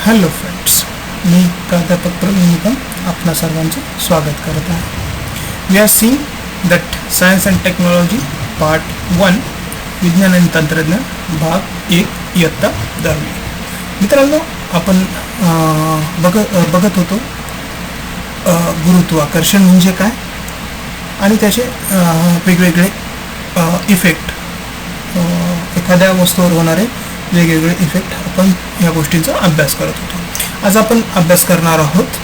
Hello friends, मी प्राध्यापक प्रवीण निकम आपणा सर्वांचे स्वागत करत आहे. We are seeing that science and technology part 1 विज्ञान आणि तंत्रज्ञान भाग 1 इयत्ता 10वी. मित्रांनो, आपण बघत होतो गुरुत्वाकर्षण म्हणजे काय आणि त्याचे वेगवेगळे इफेक्ट, एखाद्या वस्तूवर होणारे वेगवेगळे इफेक्ट आपण या गोष्टींचा अभ्यास करत होतो. आज आपण अभ्यास करणार आहोत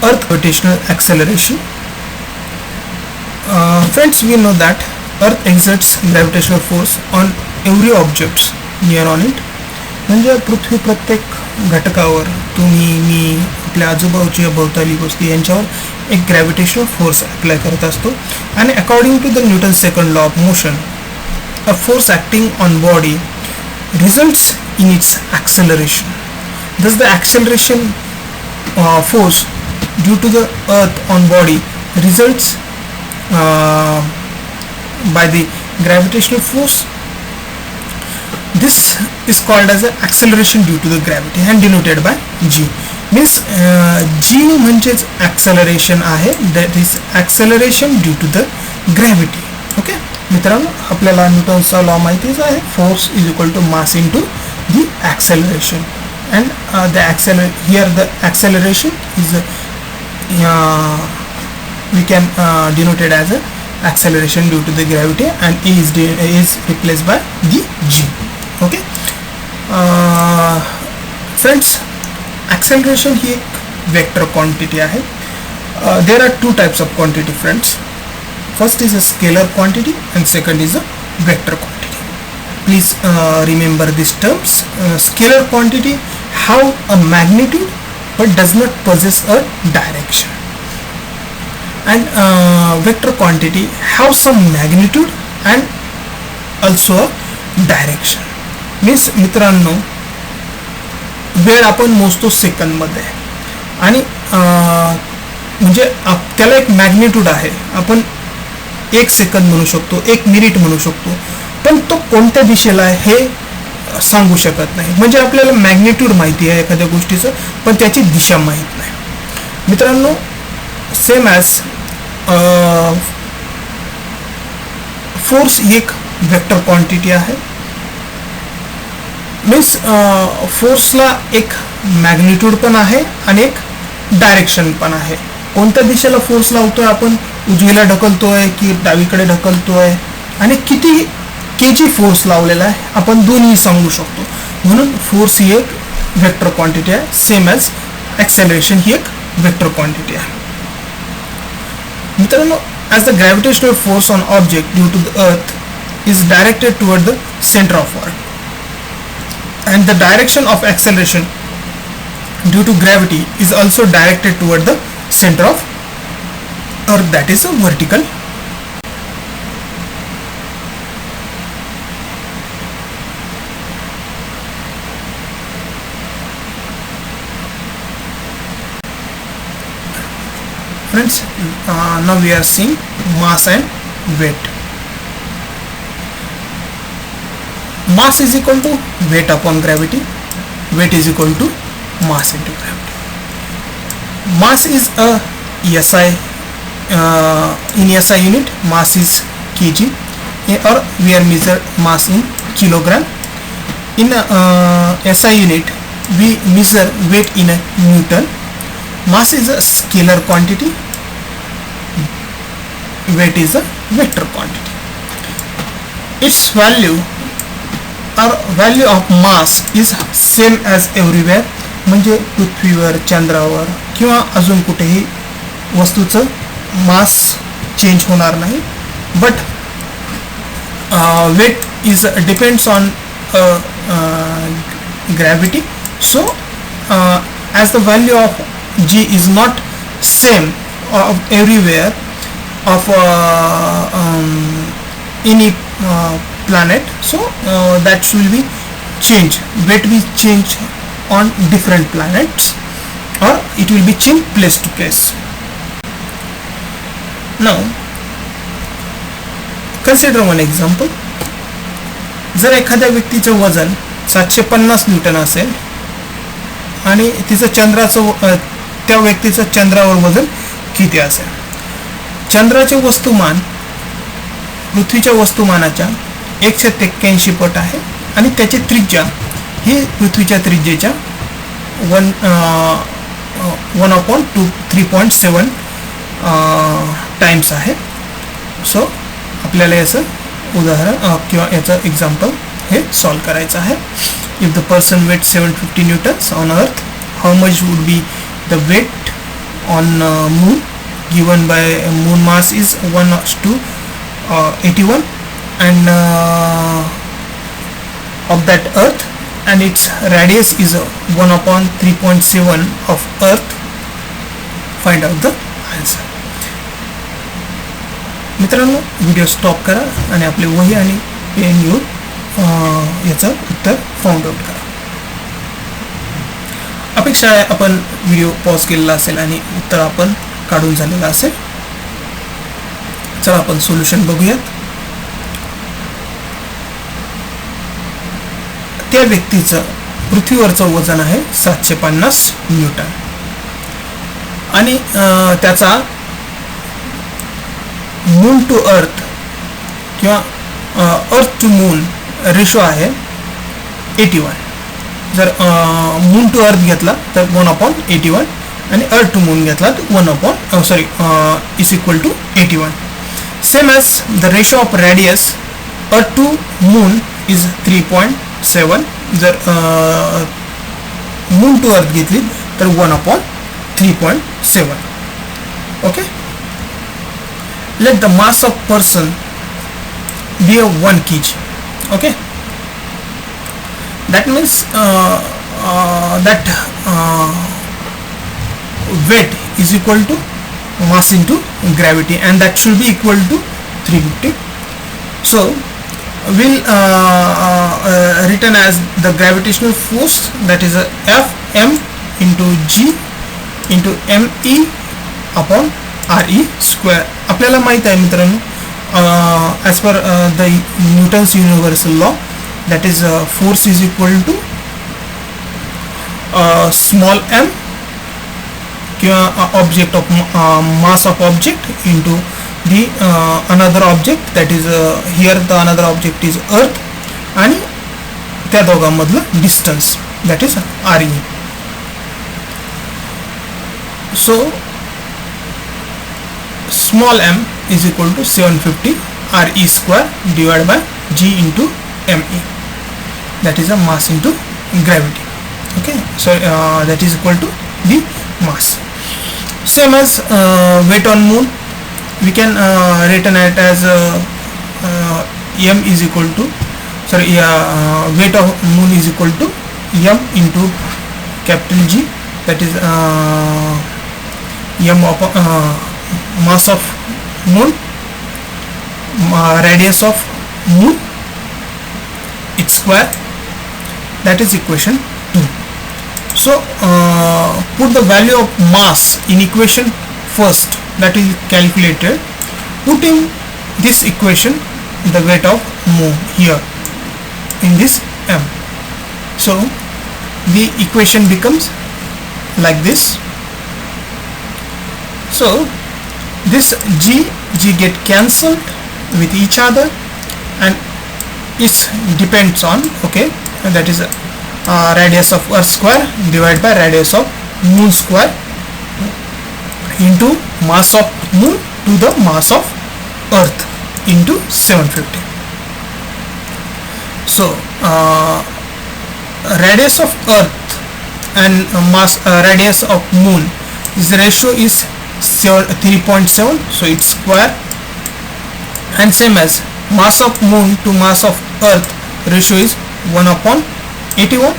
earth rotational acceleration. Friends, we know that earth exerts gravitational force on every objects near on it. म्हणजे पृथ्वी प्रत्येक घटकावर, तुम्ही, मी, आपल्या आजूबाजूच्या भोवताली गोष्टी यांच्यावर एक ग्रॅव्हिटेशनल फोर्स अप्लाय करत असतो. आणि according to the Newton second law of motion, a force acting on body results in its acceleration. Thus the acceleration force due to the earth on body results by the gravitational force. This is called as an acceleration due to the gravity and denoted by g. Means g म्हणजेच acceleration आहे, that is acceleration due to the gravity. Okay. मित्रांनो, आपल्याला न्यूटनचा law माहितीच आहे. Force is equal to mass into the acceleration. And here the acceleration is we can denote it as a acceleration due to the gravity, and E is replaced by the G. Okay. Friends, acceleration ही एक vector quantity आहे. There are two types of quantity, friends. First is a scalar quantity and second is a vector quantity. Please remember these terms. Scalar quantity have a magnitude but does not possess a direction, and vector quantity have some magnitude and also a direction. Means मित्रांनो, वेळ आपण मोजतो second मध्ये आणि म्हणजे त्याला एक magnitude आहे. आपण 1 सेकंद म्हणू शकतो, 1 मिनिट म्हणू शकतो, पण तो कोणत्या दिशेला आहे हे सांगू शकत नाही. म्हणजे आपल्याला मॅग्निट्यूड माहिती आहे एखाद्या गोष्टीचं, पण त्याची दिशा माहीत नाही. मित्रांनो, सेम ॲज फोर्स ही एक व्हेक्टर क्वांटिटी आहे. मीन्स फोर्सला एक मॅग्निट्यूड पण आहे आणि एक डायरेक्शन पण आहे. कोणत्या दिशेला फोर्स लावतोय आपण, उजवीला ढकलतोय की डावीकडे ढकलतोय, आणि किती केजी फोर्स लावलेला आहे आपण दोन्ही सांगू शकतो. म्हणून फोर्स ही एक व्हेक्टर क्वांटिटी आहे, सेम ॲज ॲक्सेलरेशन ही एक व्हेक्टर क्वांटिटी आहे. मित्रांनो, as the gravitational force on object due to the earth is directed toward the centre of earth, and the direction of acceleration due to gravity is also directed toward the center of earth, that is a vertical. Friends, now we are seeing mass and weight. Mass is equal to weight upon gravity. Weight is equal to mass into gravity. Mass is a SI, in SI unit mass is kg, or we are measure mass in kilogram. In SI unit we measure weight in a Newton. Mass is a scalar quantity, weight is a vector quantity. Its value or value of mass is same as everywhere. म्हणजे पृथ्वीवर, चंद्रावर किंवा अजून कुठेही वस्तूचं मास change होणार नाही. But weight is depends on gravity. So as the value of g is not same of everywhere of any planet, so that will be change. Weight will change on different planets, or it will be changed place to place. Now consider one example. जर एखाद्या व्यक्तीचं वजन 750 Newton असेल आणि तिचं त्या व्यक्तीचं चंद्रावर वजन किती असेल. चंद्राचे वस्तुमान पृथ्वीच्या वस्तुमानाच्या 183 पट आहे आणि त्याची त्रिज्या ही पृथ्वीच्या त्रिज्येच्या 1/3.7 टाइम्स आहे. सो आपल्याला याचं उदाहरण किंवा याचं एक्झाम्पल हे सॉल्व करायचं आहे. If the person weight 750 newtons on earth, how much would be the weight on moon given by moon mass is 1:81 and of that earth, and its radius is 1/3.7 of earth. Find out the answer. मित्रांनो, video stop करा आणि आपले वही आणि pen घेऊन याचं उत्तर found out करा. अपेक्षा आहे आपण व्हिडिओ पॉज केलेला असेल आणि उत्तर आपण काढून झालेलं असेल. चला आपण सोल्युशन बघूयात. त्या व्यक्तीचं पृथ्वीवरचं वजन आहे 750 न्यूटन आणि त्याचा मून टू अर्थ किंवा अर्थ टू मून रेशो आहे 81. जर मून टू अर्थ घेतला तर 1/81 आणि अर्थ टू मून घेतला तर 1/81. Same as the ratio of radius earth to moon is 3.7. जर मून टू अर्थ घेतली तर 1/3.7. Okay. Let the mass of person be 1 kg. Okay. that means that weight is equal to mass into gravity, and that should be equal to 350. So we'll written as the gravitational force, that is Fm into G into me upon re square. आपल्याला माहित आहे मित्रांनो, as per the Newton's universal law, that is force is equal to small m किंवा object of mass of object into the another object, that is here the another object is earth, आणि त्या दोघांमधलं distance, that is re. So small m is equal to 750 re square divided by g into me, that is a mass into gravity. Okay, so that is equal to the mass. Same as weight on moon, we can written it as m is equal to weight of moon is equal to m into capital G, that is m of mass of moon, radius of moon, its square, that is equation 2. So put the value of mass in equation first, that is calculated. Put in this equation the weight of moon here in this m. So the equation becomes like this. So this g get cancelled with each other, and it depends on, okay, that is radius of earth square divided by radius of moon square into mass of moon to the mass of earth into 750. So radius of earth and mass radius of moon, this ratio is 3.7, so it's square, and same as mass of moon to mass of earth ratio is 1/81,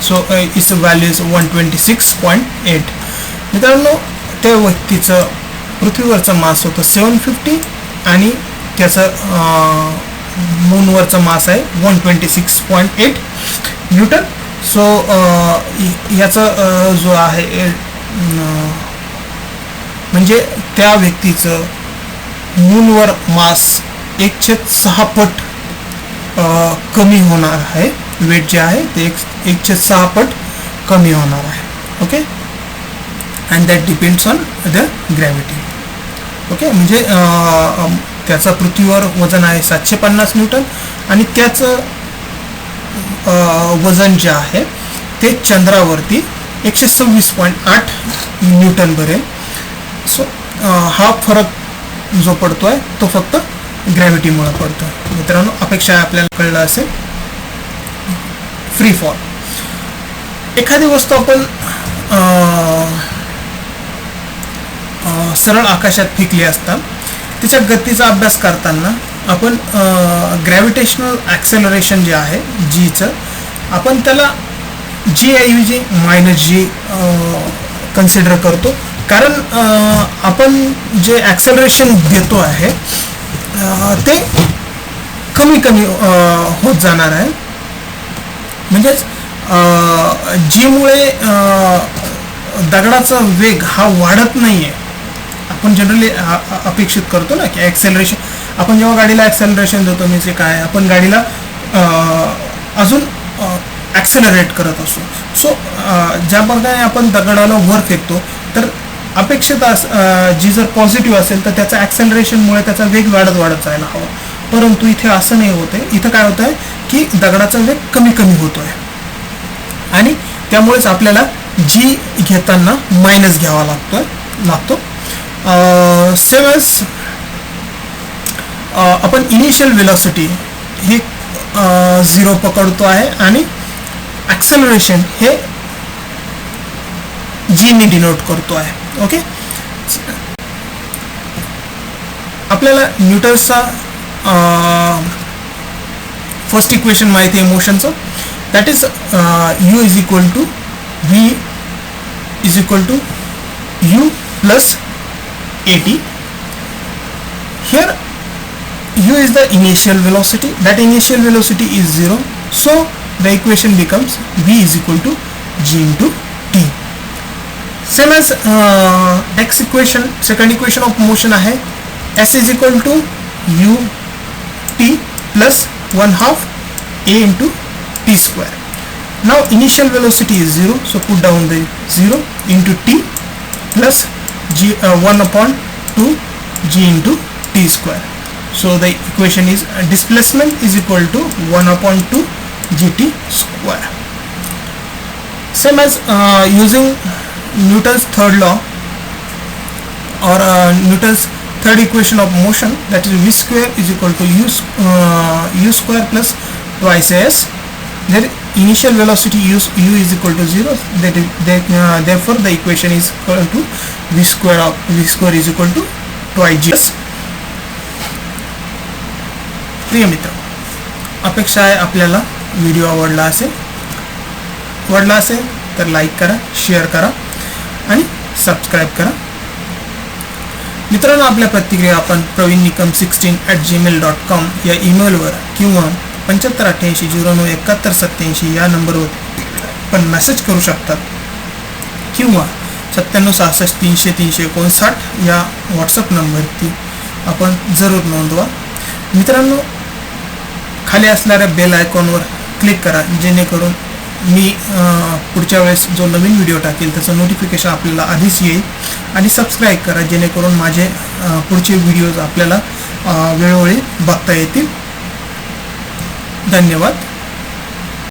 so its value is 126.8. मित्रांनो, त्या व्यक्तीचं पृथ्वीवरचं मास होतं 750 आणि त्याचं मूनवरचं मास आहे 126.8 Newton. सो याचा जो आहे म्हणजे त्या व्यक्तीचं मूनवर मास 1/6 पट कमी होणार आहे. वेट जे आहे ते 1/6 पट कमी होणार आहे. Okay, and that depends on the gravity. Okay, म्हणजे त्याचा पृथ्वीवर वजन आहे 750 न्यूटन आणि त्याचं वजन जे आहे ते चंद्रावरती 126.8 न्यूटन भरेल. सो हा फरक जो पडतोय तो फक्त ग्रॅव्हिटीमुळे पडतोय. मित्रांनो, अपेक्षा आहे आपल्याला कळलं असेल. फ्री फॉल, एखादी वस्तू आपण सरळ आकाशात फेकली असता त्याच्या गतीचा अभ्यास करताना आपण ग्रॅव्हिटेशनल ॲक्सेलरेशन जे आहे जीचं, आपण त्याला जी ऐवजी -g कन्सिडर करतो. कारण आपण जे ॲक्सेलरेशन देतो आहे ते कमी कमी होत जाणार आहे. म्हणजेच जीमुळे दगडाचा वेग हा वाढत नाही आहे. आपण जनरली अपेक्षित करतो ना की ॲक्सेलरेशन, आपण जेव्हा गाडीला ॲक्सेलरेशन देतो म्हणजे काय, आपण गाडीला अजून ॲक्सेलरेट करत असतो. सो ज्या प्रकारे आपण दगडाला वर फेकतो तर अपेक्षित जी जर पॉझिटिव्ह असेल तर त्याचं ॲक्सेलरेशनमुळे त्याचा वेग वाढत जायला हवा. परंतु इथे असं नाही होत आहे. इथं काय होत आहे की दगडाचा वेग कमी कमी होतो आहे आणि त्यामुळेच आपल्याला जी घेताना मायनस घ्यावा लागतो. सेम एज आपण इनिशियल वेलॉसिटी ही 0 पकडतो आहे आणि ॲक्सेलरेशन हे जी ने डिनोट करतो आहे. ओके, आपल्याला न्यूटन्सचा फर्स्ट इक्वेशन माहिती आहे मोशनचं, that is u is equal to v is equal to u plus at. Here u is the initial velocity, that initial velocity is 0, so the equation becomes v is equal to g into t. Same as next equation, second equation of motion आहे s is equal to u t plus 1/2 a into t square. Now initial velocity is 0, so put down the 0 into t plus g 1/2 g into t square. So the equation is displacement is equal to 1/2 gt square. Same as using Newton's third law or Newton's third equation of motion, that is v square is equal to u square plus twice s. Their initial velocity u is equal to 0, therefore the equation is equal to v square is equal to twice g. प्रिय मित्र, अपेक्षा आहे आपल्याला video आवडला असेल तर like करा, share करा आणि सबस्क्राईब करा. मित्रांनो, आपल्या प्रतिक्रिया आपण praveennikam16@gmail.com या ईमेलवर किंवा 7588097187 या नंबरवर पण मेसेज करू शकतात किंवा 9766300359 या व्हॉट्सअप नंबरवरती आपण जरूर नोंदवा. मित्रांनो, खाली असणाऱ्या बेल आयकॉनवर क्लिक करा जेणेकरून मी पुढच्या वेळेस जो नवीन व्हिडिओ टाकेल त्याचं नोटिफिकेशन आपल्याला आधीच येईल आणि सबस्क्राईब करा जेणेकरून माझे पुढचे व्हिडिओज आपल्याला वेळोवेळी बघता येतील. धन्यवाद.